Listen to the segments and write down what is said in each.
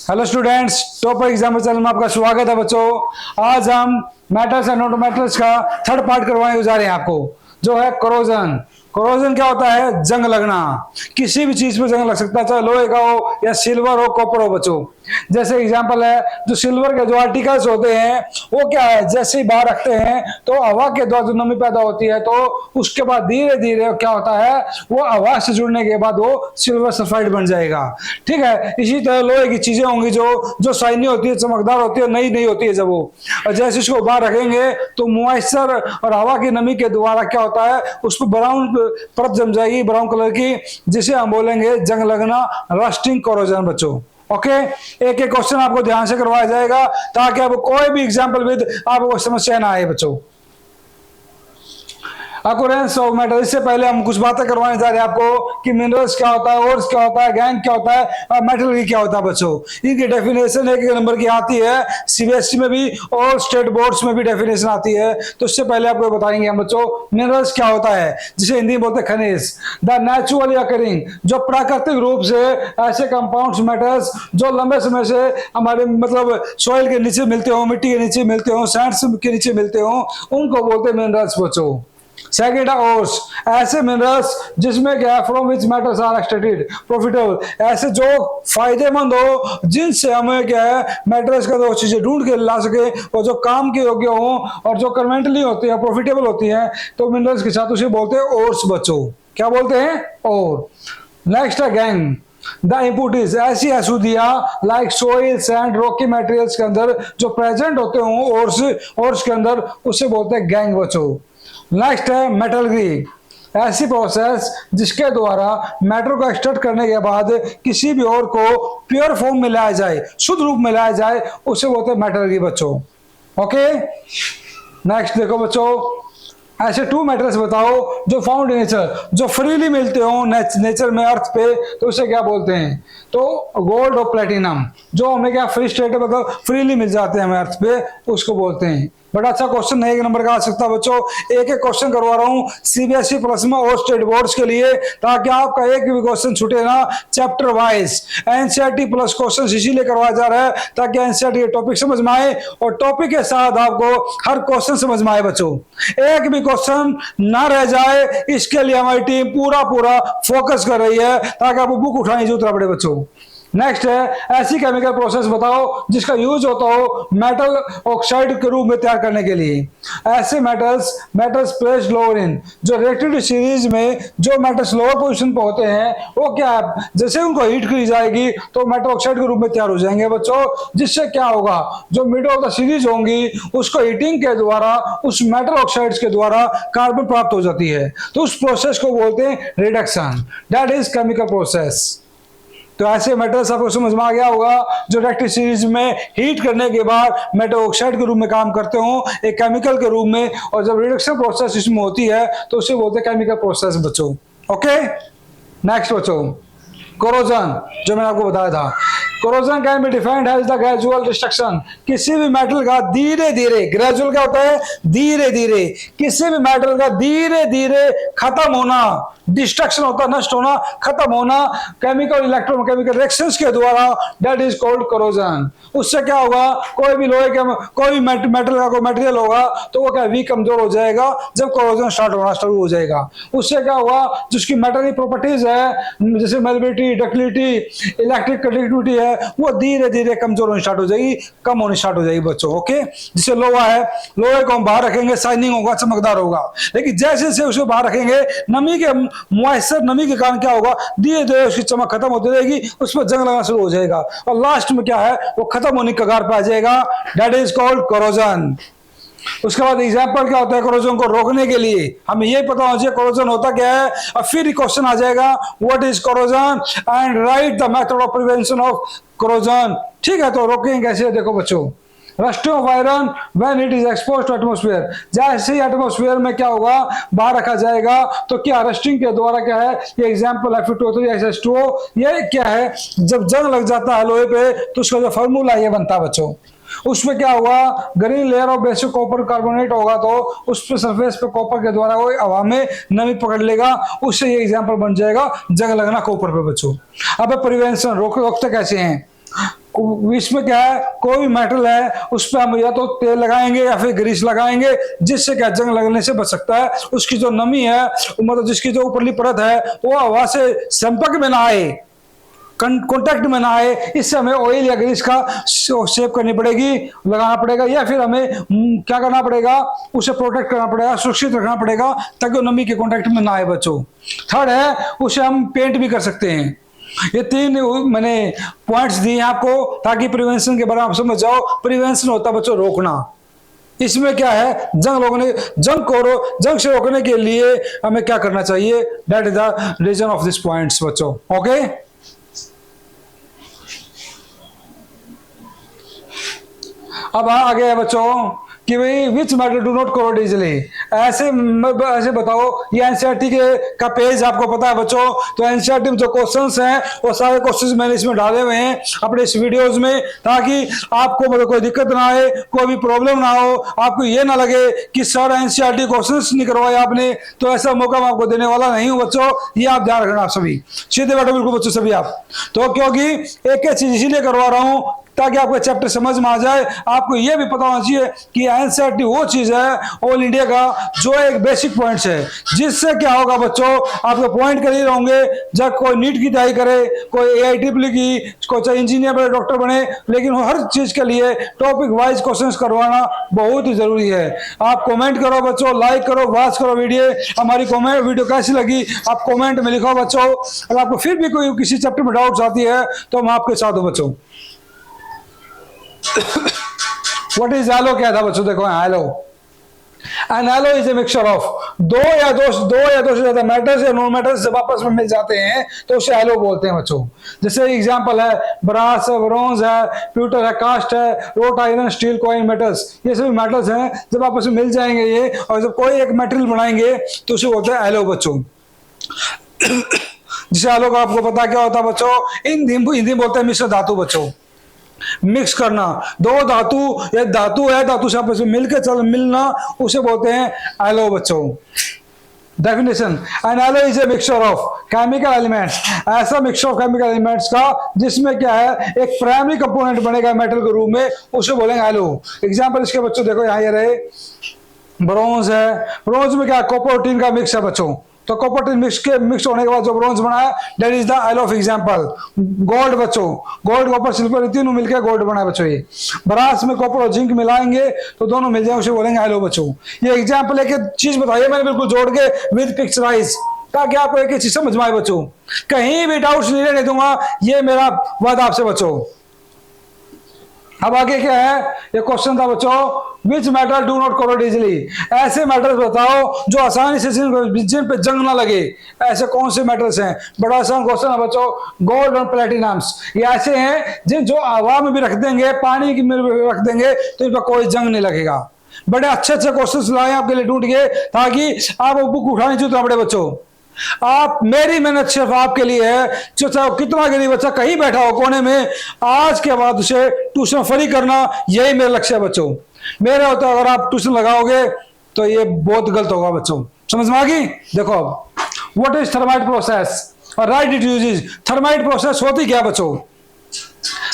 Hello students, topper exam channel में आपका स्वागत है बच्चों। आज हम मेटल्स एंड नॉन मेटल्स का थर्ड पार्ट करवाने जा रहे हैं आपको, जो है कोरोजन। कोरोजन क्या होता है? जंग लगना। किसी भी चीज पे जंग लग सकता है, चाहे लोहे का हो या सिल्वर हो, कॉपर हो बच्चों। जैसे एग्जांपल है, जो सिल्वर के जो आर्टिकल्स होते हैं वो क्या है, जैसे ही बाहर रखते हैं तो हवा के द्वारा जो नमी पैदा होती है, तो उसके बाद धीरे धीरे क्या होता है, वो हवा से जुड़ने के बाद वो सिल्वर सल्फाइड बन जाएगा। ठीक है, इसी तरह लोहे की चीजें होंगी जो जो शाइनी होती है, चमकदार होती है, नई नहीं होती है जब वो, और जैसे इसको बाहर रखेंगे तो मॉइस्चर और हवा की नमी के द्वारा क्या होता है, उस पर ब्राउन परत जम जाएगी, ब्राउन कलर की, जिसे हम बोलेंगे जंग लगना, रस्टिंग कोरोजन बच्चों। ओके, एक एक क्वेश्चन आपको ध्यान से करवाया जाएगा ताकि आपको कोई भी एग्जाम्पल विद आपको समस्या ना आए बच्चों। अकोरेंस ऑफ मेटल, इससे पहले हम कुछ बातें करवाने जा रहे हैं आपको कि मिनरल्स क्या होता है, ओर्स क्या होता है, गैंग क्या होता है और मेटल क्या होता है बच्चों। इनकी डेफिनेशन एक नंबर की आती है, सीबीएसई में भी और स्टेट बोर्ड्स में भी डेफिनेशन आती है। तो इससे पहले आपको बताएंगे हम बच्चों, मिनरल्स क्या होता है, जिसे हिंदी में बोलते हैं खनिज। द नेचुरली अकरिंग, जो प्राकृतिक रूप से ऐसे कंपाउंड्स मेटल्स जो लंबे समय से हमारे मतलब सॉइल के नीचे मिलते हो, मिट्टी के नीचे मिलते हो, सैंड्स के नीचे मिलते हो, उनको बोलते हैं मिनरल्स बच्चों। सेकेंड ओर्स, ऐसे मिनरल्स जिसमें क्या, from which metals are extracted profitable, ऐसे जो फायदेमंद हो, जिनसे हमें क्या है मेटल्स का दो चीजें ढूंढ के ला सके और जो काम के योग्य हो और जो कन्वेंटली होती है, प्रॉफिटेबल होती है, तो मिनरल्स के साथ उसे बोलते हैं ओर्स बच्चों। क्या बोलते हैं? और नेक्स्ट है गैंग। द इम्पुरिटीज, ऐसी अशुद्धियां like soil, sand, rocky materials के अंदर जो प्रेजेंट होते हो ओर्स के अंदर, उसे बोलते हैं गैंग बच्चों। नेक्स्ट है मेटलर्जी, ऐसी प्रोसेस जिसके द्वारा मेटल को एक्सट्रैक्ट करने के बाद किसी भी और को प्योर फॉर्म में लाया जाए, शुद्ध रूप में लाया जाए, उसे बोलते हैं मेटलर्जी बच्चों। ओके, नेक्स्ट देखो बच्चों, ऐसे टू मेटल्स बताओ जो फाउंड इन नेचर, जो फ्रीली मिलते हो नेचर में, अर्थ पे, तो उसे क्या बोलते हैं? तो गोल्ड और प्लेटिनम, जो हमें क्या फ्री स्टेट मतलब फ्रीली मिल जाते हैं हमें अर्थ पे, उसको बोलते हैं। बड़ा अच्छा क्वेश्चन है, एक नंबर का आ सकता है बच्चों। एक एक क्वेश्चन करवा रहा हूँ सीबीएसई प्लस में और स्टेट बोर्ड्स के लिए, ताकि आपका एक भी क्वेश्चन छूटे ना chapter wise. NCERT plus question इसीलिए करवाया जा रहा है ताकि एनसीईआरटी के टॉपिक समझ में आए और टॉपिक के साथ आपको हर क्वेश्चन समझ में आए बच्चों, एक भी क्वेश्चन ना रह जाए। इसके लिए हमारी टीम पूरा फोकस कर रही है ताकि आपको बुक उठाने की जरूरत ना पड़े बच्चों। नेक्स्ट है, ऐसी केमिकल प्रोसेस बताओ जिसका यूज होता हो मेटल ऑक्साइड के रूप में तैयार करने के लिए। ऐसे मेटल्स प्लेस्ड लोअर इन, जो रिएक्टिव सीरीज में जो मेटल्स लोअर पोजीशन पे होते हैं, वो क्या है, जैसे उनको हीट की जाएगी तो मेटल ऑक्साइड के रूप में तैयार हो जाएंगे बच्चों। जिससे क्या होगा, जो मिड ऑफ द सीरीज होंगी उसको हीटिंग के द्वारा, उस मेटल ऑक्साइड्स के द्वारा कार्बन प्राप्त हो जाती है, तो उस प्रोसेस को बोलते हैं reduction. That is chemical process. तो ऐसे मेटल्स आपको समझ में आ गया होगा जो रिएक्टिव सीरीज में हीट करने के बाद मेटल ऑक्साइड के रूप में काम करते हो, एक केमिकल के रूप में, और जब रिडक्शन प्रोसेस इसमें होती है तो उसे बोलते हैं केमिकल प्रोसेस बच्चों। ओके, नेक्स्ट बच्चों, कोरोजन, जो मैंने आपको बताया था, corrosion can be defined as the gradual destruction, किसी भी मेटल का धीरे धीरे, ग्रेजुअल क्या होता है, धीरे धीरे, किसी भी मेटल का धीरे धीरे खत्म होना, डिस्ट्रक्शन होता है नष्ट होना, खत्म होना केमिकल इलेक्ट्रोकेमिकल रिएक्शंस के द्वारा, दैट इज कॉल्ड कोरोजन। उससे क्या होगा, कोई भी लोहे का कोई भी मेटल का कोई मटेरियल होगा तो वो क्या वीक कमजोर हो जाएगा जब कोरोजन स्टार्ट होना शुरू हो जाएगा। उससे क्या होगा, जिसकी मेटल प्रॉपर्टीज है जैसे मेल्बिलिटी, डक्टिलिटी, इलेक्ट्रिक कंडक्टिविटी है, वो धीरे धीरे कमजोर होनी स्टार्ट हो जाएगी, कम होनी स्टार्ट हो जाएगी बच्चों। ओके, जैसे लोहा है, लोहे को हम बाहर रखेंगे शाइनिंग होगा, चमकदार होगा, लेकिन जैसे जैसे उसे बाहर रखेंगे नमी के मॉइस्चर, नमी के कारण क्या होगा, धीरे धीरे उसकी चमक खत्म होती रहेगी, उस पर जंग लगना शुरू हो जाएगा और लास्ट में क्या है, वो खत्म होने की कगार पे आ जाएगा। That is called corrosion. उसके बाद एग्जाम्पल क्या होता है कोरोजन को रोकने के लिए, हमें ये पता होना चाहिए कोरोजन होता क्या है, और फिर क्वेश्चन आ जाएगा what is corrosion and write the method of prevention of corrosion. ठीक है, तो रोकेंगे कैसे, देखो बच्चों, rusting of iron when it is exposed to atmosphere, जैसे ही एटमॉस्फेयर में क्या होगा, बाहर रखा जाएगा तो क्या रस्टिंग के द्वारा क्या है, ये एग्जांपल Fe2O3 ये क्या है, जब जंग लग जाता है लोहे पे तो उसका जो फार्मूला ये बनता है बच्चों। उसमें क्या होगा, green layer of basic copper carbonate होगा तो उस पे सरफेस पे कॉपर के द्वारा वो हवा में नमी पकड़ लेगा, उससे ये एग्जांपल बन जाएगा जंग लगना कॉपर पे बच्चों। अब प्रिवेंशन रोकते कैसे हैं, इसमें क्या है, कोई भी मेटल है उस पर हम या तो तेल लगाएंगे या फिर ग्रीस लगाएंगे, जिससे क्या जंग लगने से बच सकता है। उसकी जो नमी है, मतलब जिसकी जो ऊपरली परत है वो हवा से संपर्क में ना आए, कॉन्टैक्ट में ना आए, इससे हमें ऑयल या ग्रीस का शेप करनी पड़ेगी, लगाना पड़ेगा, या फिर हमें क्या करना पड़ेगा, उसे प्रोटेक्ट करना पड़ेगा, सुरक्षित रखना पड़ेगा ताकि वो नमी के कॉन्टैक्ट में ना आए बच्चों। थर्ड है, उसे हम पेंट भी कर सकते हैं। ये 3 मैंने पॉइंट्स दिए आपको ताकि प्रिवेंशन के बारे में आप समझ जाओ। प्रिवेंशन होता है बच्चों रोकना। इसमें क्या है, जंग से रोकने के लिए हमें क्या करना चाहिए, that is the reason of this points बच्चों। ओके, अब आगे है बच्चों कि भाई which matter do not corrode easily. ऐसे बताओ, ये एनसीईआरटी का पेज आपको पता है बच्चों, तो एनसीईआरटी में जो क्वेश्चंस हैं वो सारे क्वेश्चंस मैंने इसमें डाले हुए हैं अपने इस वीडियोस में, ताकि आपको मतलब कोई दिक्कत ना आए, कोई भी प्रॉब्लम ना हो, आपको ये ना लगे कि सर एनसीईआरटी क्वेश्चंस नहीं करवाए आपने, तो ऐसा मौका मैं आपको देने वाला नहीं हूं बच्चों। ये आप ध्यान रखना, आप सभी सीधे बैठो बिल्कुल बच्चों सभी आप तो, क्योंकि एक चीज इसीलिए करवा रहा हूं ताकि आपको चैप्टर समझ में आ जाए। आपको यह भी पता होना चाहिए कि एनसीईआरटी वो चीज है ऑल इंडिया का जो एक बेसिक पॉइंट्स है, जिससे क्या होगा बच्चों, आपको पॉइंट क्लियर होंगे। जब कोई नीट की तैयारी करे, कोई AIEEE की, कोई चाहे इंजीनियर बने, डॉक्टर बने, लेकिन हर चीज के लिए टॉपिक वाइज क्वेश्चन करवाना बहुत ही जरूरी है। आप कॉमेंट करो बच्चों, लाइक करो, वॉच करो वीडियो, हमारी वीडियो कैसी लगी आप कॉमेंट में लिखो बच्चों। अगर आपको फिर भी कोई किसी चैप्टर में डाउट आती है तो हम आपके साथ हूं बच्चों। What is halo क्या था बच्चों, देखो halo, and halo is a mixture of दो या दो से ज्यादा मेटल्स या नॉन मेटल्स जब आपस में मिल जाते हैं तो उसे halo बोलते हैं बच्चों। जैसे एग्जांपल है ब्रास है, ब्रोंज है, प्यूटर है, कास्ट है, road iron, steel, coin, metals, ये सभी मेटल्स हैं। जब आपस में मिल जाएंगे ये और जब कोई एक मेटेरियल बनाएंगे तो उसे बोलते हैं halo बच्चों। जिसे halo का आपको पता क्या होता है बच्चों, हिंदी बोलते हैं मिश्र धातु बच्चों। मिक्स करना, दो धातु या धातु है, धातु से आपस में मिलकर मिलना, उसे बोलते हैं एलो बच्चों। Definition, an alloy is a mixture of chemical elements, ऐसा मिक्सचर ऑफ केमिकल एलिमेंट्स का जिसमें क्या है एक प्राइमरी कंपोनेंट बनेगा मेटल के रूप में, उसे बोलेंगे एलो। एग्जांपल इसके बच्चों देखो यहाँ ये रहे, ब्रोंज है, ब्रोंज में क्या कॉपर टिन का मिक्स है बच्चों, तो कॉपर टिन मिक्स होने के बाद जो ब्रोंज बना है that is the alloy of example. Gold बच्चों, गोल्ड कॉपर सिल्वर तीनों मिलकर गोल्ड बना है बच्चों। ये ब्रास में कॉपर और जिंक मिलाएंगे तो दोनों मिल जाए, उसे बोलेंगे एलो बच्चों। ये एग्जांपल एक चीज बताइए मैंने बिल्कुल जोड़ के विद पिक्चराइज, ताकि आपको एक चीज समझ में आए बच्चों, कहीं भी डाउट्स नहीं रहने दूंगा, ये मेरा वादा आपसे बच्चों। अब आगे क्या है, ये क्वेश्चन था बच्चों, which metal do not corrode easily, ऐसे मेटल्स बताओ जो आसानी से जिन पे जंग ना लगे, ऐसे कौन से मेटल्स हैं। बड़ा आसान क्वेश्चन है बच्चों। गोल्ड और प्लेटिनम्स, ये ऐसे हैं जिन जो हवा में भी रख देंगे, पानी में भी रख देंगे तो इन पर कोई जंग नहीं लगेगा। बड़े अच्छे क्वेश्चन लाए आपके लिए ढूंढ के, ताकि आप बुक उठाने चाहिए बड़े बच्चों। आप, मेरी मेहनत सिर्फ आपके लिए है, चाहे कितना गरीब बच्चा कहीं बैठा हो कोने में, आज के बाद उसे ट्यूशन फ्री करना, यही मेरा लक्ष्य है बच्चों। मेरा होता है अगर आप ट्यूशन लगाओगे तो ये बहुत गलत होगा बच्चों। समझ में आ गई? देखो अब व्हाट इज थर्माइट प्रोसेस और right it uses. Thermite process होती क्या बच्चों,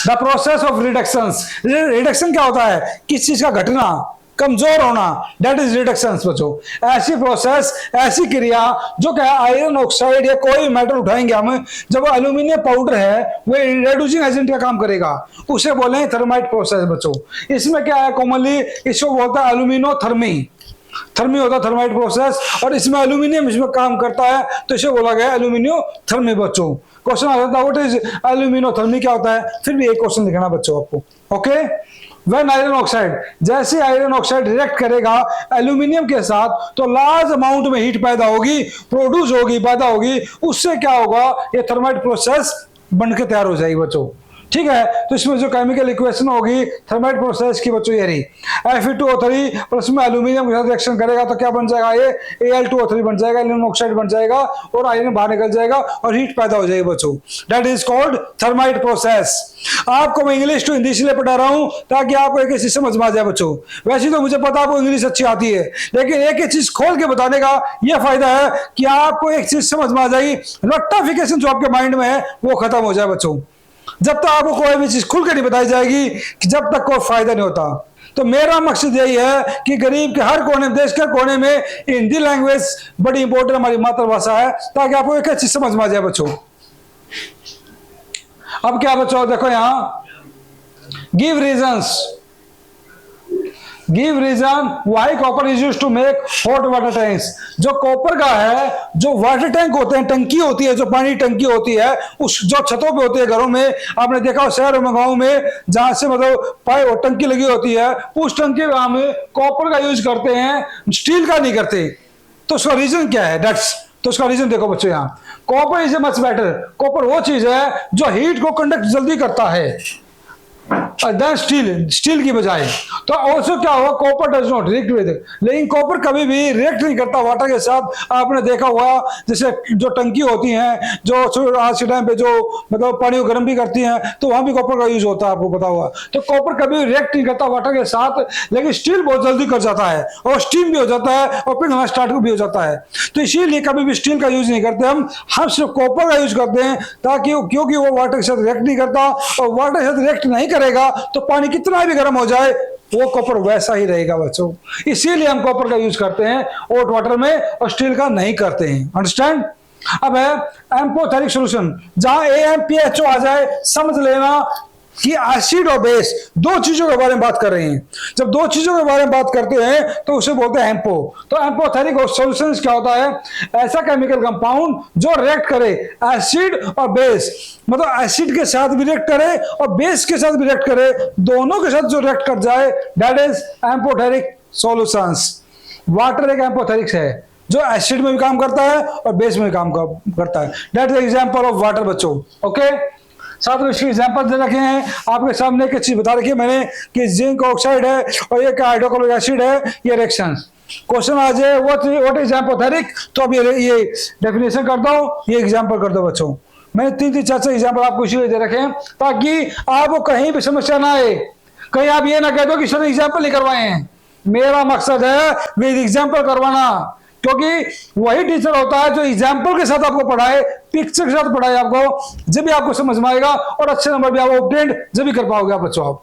the process of reduction. Reduction क्या होता है, किस चीज का घटना, कमजोर होना, दैट इज रिडक्शन बच्चों। ऐसी प्रोसेस, ऐसी क्रिया जो क्या आयरन ऑक्साइड या कोई मेटल उठाएंगे हम, जब एल्यूमिनियम पाउडर है वो रिड्यूसिंग एजेंट का काम करेगा, उसे बोले थर्माइट प्रोसेस बच्चों। इसमें क्या है, कॉमनली इसको बोलता है एल्यूमिनोथर्मी, थर्मी होता है थर्माइट प्रोसेस, और इसमें एल्यूमिनियम इसमें काम करता है तो इसे बोला गया एल्यूमिनियोथर्मी बच्चों। क्वेश्चन आ जाता है व्हाट इज एल्यूमिनोथर्मी, क्या होता है, फिर भी एक क्वेश्चन लिखना बच्चों आपको। ओके, व्हेन आयरन ऑक्साइड, जैसे आयरन ऑक्साइड रिएक्ट करेगा एल्यूमिनियम के साथ तो लार्ज अमाउंट में हीट पैदा होगी, प्रोड्यूस होगी, पैदा होगी, उससे क्या होगा, ये थर्माइट प्रोसेस बनकर तैयार हो जाएगी बच्चों। ठीक है, तो इसमें जो केमिकल इक्वेशन होगी थर्माइट प्रोसेस की बच्चों ये रही, Fe2O3 प्लस में एल्यूमिनियम के साथ रिएक्शन करेगा तो क्या बन जाएगा, ये Al2O3 बन जाएगा, एल्यूमिनियम ऑक्साइड बन जाएगा और आयरन बाहर निकल जाएगा और हीट पैदा हो जाएगी बच्चों। That is called thermite process. आपको मैं इंग्लिश टू हिंदी इसलिए पढ़ा रहा हूं ताकि आपको एक चीज समझ में आ जाए बच्चों। वैसे तो मुझे पता आपको इंग्लिश अच्छी आती है, लेकिन एक चीज खोल के बताने का यह फायदा है कि आपको एक चीज समझ में आ जाएगी, रट्टाफिकेशन जो आपके माइंड में है वो खत्म हो जाए बच्चों। जब तक आपको कोई भी चीज खुल कर नहीं बताई जाएगी कि जब तक कोई फायदा नहीं होता। तो मेरा मकसद यही है कि गरीब के हर कोने, देश के कोने में हिंदी लैंग्वेज बड़ी इंपॉर्टेंट हमारी मातृभाषा है, ताकि आपको एक अच्छी समझ में आ जाए बच्चों। अब क्या बच्चों देखो यहां, give reasons, give reason why copper is used to make hot water tanks. जो कॉपर का है, जो वाटर टैंक होते हैं, टंकी होती है, जो पानी टंकी होती है, उस जो छतों पे होती है घरों में, आपने देखा शहरों में, गाँव में, जहां से मतलब पाइप और टंकी लगी होती है, उस टंकी में कॉपर का यूज करते हैं, स्टील का नहीं करते। तो उसका रीजन क्या है? दैट्स, तो उसका रीजन देखो बच्चों यहाँ, copper is a much better. Copper वो चीज है जो हीट को कंडक्ट जल्दी करता है देन स्टील, स्टील की बजाय। तो ऑल्सो क्या हुआ, copper does not react with, लेकिन कॉपर कभी भी रिएक्ट नहीं करता वाटर के साथ। आपने देखा हुआ जैसे जो टंकी होती हैं, जो आज के टाइम पे जो मतलब पानी को गर्म भी करती हैं, तो वहां भी कॉपर का यूज होता है, आपको पता हुआ। तो कॉपर कभी रिएक्ट नहीं करता वाटर के साथ, लेकिन स्टील बहुत जल्दी कर जाता है, और स्टीम भी हो जाता है, और फिर हमारा स्टार्ट भी हो जाता है। तो इसीलिए कभी भी स्टील का यूज नहीं करते हम सिर्फ कॉपर का यूज करते हैं, ताकि क्योंकि वो वाटर के साथ रिएक्ट नहीं करता, और वाटर के साथ रिएक्ट नहीं करेगा तो पानी कितना भी गर्म हो जाए वो कॉपर वैसा ही रहेगा बच्चों। इसीलिए हम कॉपर का यूज करते हैं हॉट वाटर में, और स्टील का नहीं करते हैं। अंडरस्टैंड? अब है एम्पोथेरिक सॉल्यूशन, जहां AMPHO आ जाए, समझ लेना कि एसिड और बेस दो चीजों के बारे में बात कर रहे हैं। जब दो चीजों के बारे में बात करते हैं तो उसे बोलते हैं एम्पो। तो एम्पोथेरिक सॉल्यूशंस क्या होता है? ऐसा केमिकल कंपाउंड जो रिएक्ट करे एसिड और बेस, मतलब एसिड के साथ भी रिएक्ट करे और बेस के साथ भी रिएक्ट करे, दोनों के साथ जो रिएक्ट कर जाए, दैट इज एम्पोथेरिक सॉल्यूशंस। वाटर एक एम्पोथेरिक है जो एसिड में भी काम करता है और बेस में भी काम करता है। That is example of water बच्चों। ओके, साथ में इसके एग्जाम्पल दे रखे हैं आपके सामने। एक चीज बता रखी है मैंने कि जिंक ऑक्साइड है और ये हाइड्रोक्लोरिक एसिड है, ये रिएक्शन। क्वेश्चन आ जाए व्हाट इज एम्पोथेरिक, तो अब ये डेफिनेशन कर दो, ये एग्जाम्पल कर दो बच्चों। मैंने 3-3 4-4 एग्जाम्पल आपको इसीलिए दे रखे हैं ताकि आपको कहीं भी समस्या ना आए, कहीं आप ये ना कह दो कि सर एग्जाम्पल नहीं करवाए हैं। मेरा मकसद है विद एग्जाम्पल करवाना, क्योंकि वही टीचर होता है जो एग्जाम्पल के साथ आपको पढ़ाए, पिक्चर के साथ पढ़ाए आपको, जब भी आपको समझ में आएगा और अच्छे नंबर भी आप ऑब्टेन जब भी कर पाओगे आप बच्चों आप।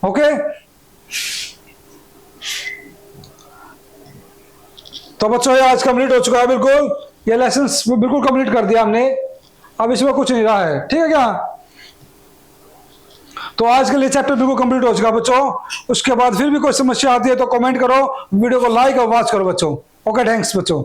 ओके, तो बच्चों ये आज कंप्लीट हो चुका है बिल्कुल, ये लेसन बिल्कुल कंप्लीट कर दिया हमने, अब इसमें कुछ नहीं रहा है, ठीक है क्या? तो आज के लिए चैप्टर बिल्कुल कंप्लीट हो चुका बच्चों। उसके बाद फिर भी कोई समस्या आती है तो कमेंट करो, वीडियो को लाइक और वॉच करो बच्चों। ओके, थैंक्स बच्चों।